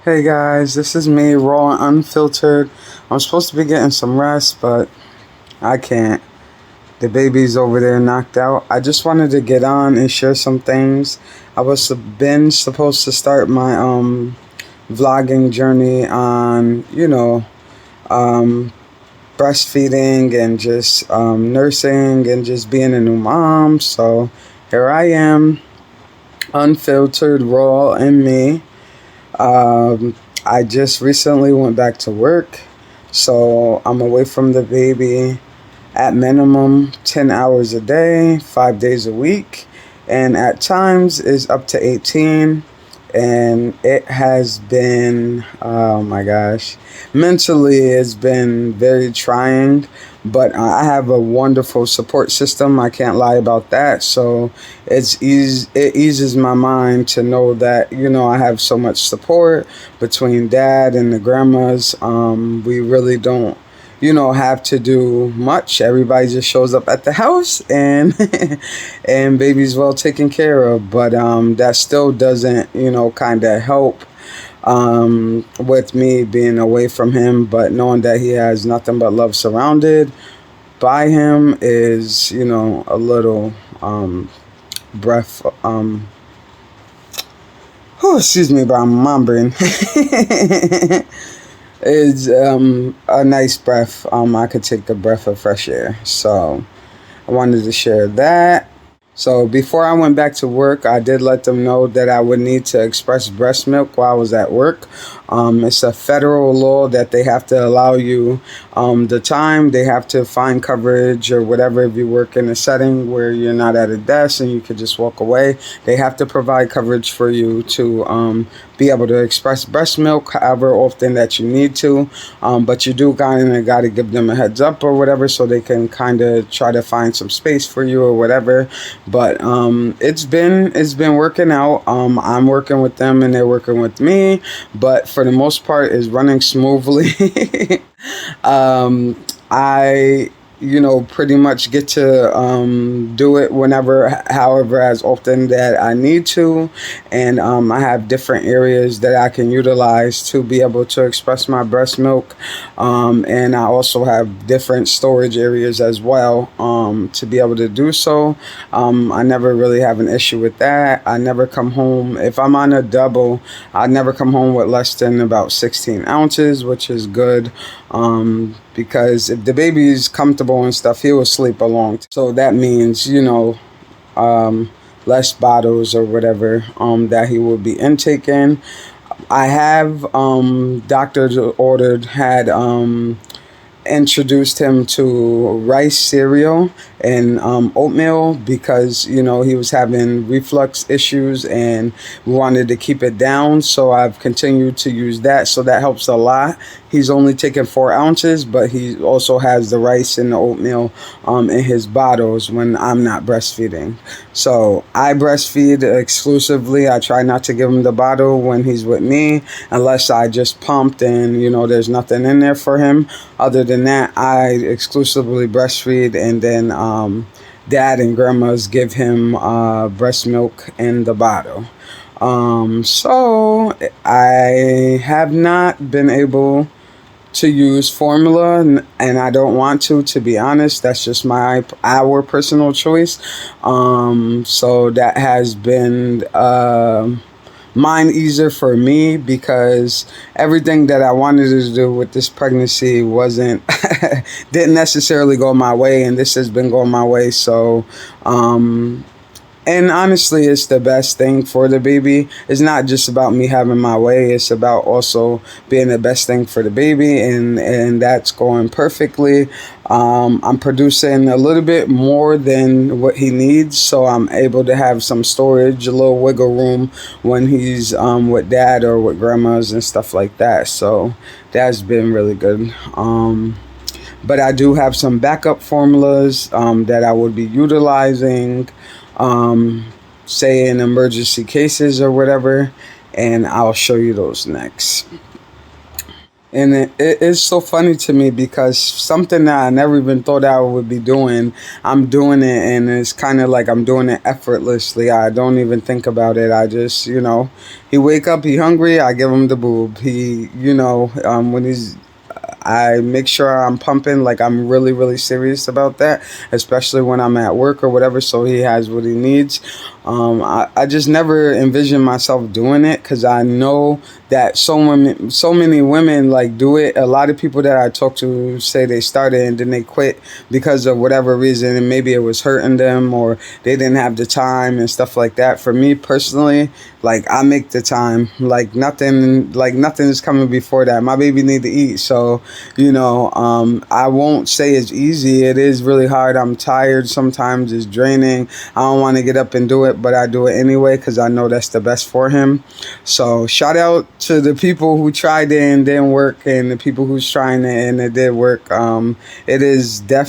Hey guys, this is me, raw and unfiltered. I'm supposed to be getting some rest, but I can't. The baby's over there knocked out. I just wanted to get on and share some things. I was been supposed to start my vlogging journey on, um breastfeeding and just nursing and just being a new mom. So here I am, unfiltered, raw, and me. Um, I just recently went back to work, so I'm away from the baby at minimum 10 hours a day, 5 days a week, and at times is up to 18. And it has been, oh my gosh, mentally it's been very trying, but I have a wonderful support system. I can't lie about that. So it eases my mind to know that, I have so much support between dad and the grandmas. We really don't, have to do much. Everybody just shows up at the house and and baby's well taken care of. But that still doesn't, kind of help with me being away from him. But knowing that he has nothing but love surrounded by him is, a little breath. Oh, excuse me, but I'm mumbling. Is a nice breath. I could take a breath of fresh air. So I wanted to share that. So before I went back to work, I did let them know that I would need to express breast milk while I was at work. It's a federal law that they have to allow you the time. They have to find coverage or whatever if you work in a setting where you're not at a desk and you could just walk away. They have to provide coverage for you to be able to express breast milk however often that you need to. But you do kind of got to give them a heads up or whatever so they can kind of try to find some space for you or whatever. But it's been working out. I'm working with them and they're working with me, but for the most part is running smoothly. I pretty much get to do it whenever, however, as often that I need to. And I have different areas that I can utilize to be able to express my breast milk. And I also have different storage areas as well to be able to do so. I never really have an issue with that. I never come home. If I'm on a double, I never come home with less than about 16 ounces, which is good. Because if the baby's comfortable and stuff, he will sleep along. So that means, less bottles or whatever that he will be intaking. I have doctors ordered had introduced him to rice cereal and oatmeal because he was having reflux issues and we wanted to keep it down, so I've continued to use that, so that helps a lot. He's only taking 4 ounces, but he also has the rice and the oatmeal in his bottles when I'm not breastfeeding. So I breastfeed exclusively. I try not to give him the bottle when he's with me unless I just pumped and there's nothing in there for him. Other than that, I exclusively breastfeed, and then dad and grandmas give him breast milk in the bottle. So I have not been able to use formula, and I don't want to be honest. That's just our personal choice. So that has been mind easer for me because everything that I wanted to do with this pregnancy wasn't didn't necessarily go my way, and this has been going my way. So and honestly, it's the best thing for the baby. It's not just about me having my way. It's about also being the best thing for the baby, and that's going perfectly. I'm producing a little bit more than what he needs, so I'm able to have some storage, a little wiggle room when he's with dad or with grandmas and stuff like that. So that's been really good. But I do have some backup formulas that I would be utilizing, say in emergency cases or whatever, and I'll show you those next. And it is so funny to me because something that I never even thought I would be doing, I'm doing it, and it's kind of like I'm doing it effortlessly. I don't even think about it. I just, he wake up, he hungry, I give him the boob. When he's I make sure I'm pumping, like I'm really, really serious about that, especially when I'm at work or whatever, so he has what he needs. I just never envisioned myself doing it because I know that so many women like do it. A lot of people that I talk to say they started and then they quit because of whatever reason, and maybe it was hurting them or they didn't have the time and stuff like that. For me personally, like I make the time. Like nothing is coming before that. My baby need to eat, so I won't say it's easy. It is really hard. I'm tired sometimes. It's draining. I don't want to get up and do it, but I do it anyway because I know that's the best for him. So shout out to the people who tried it and didn't work, and the people who's trying it and it did work. It is definitely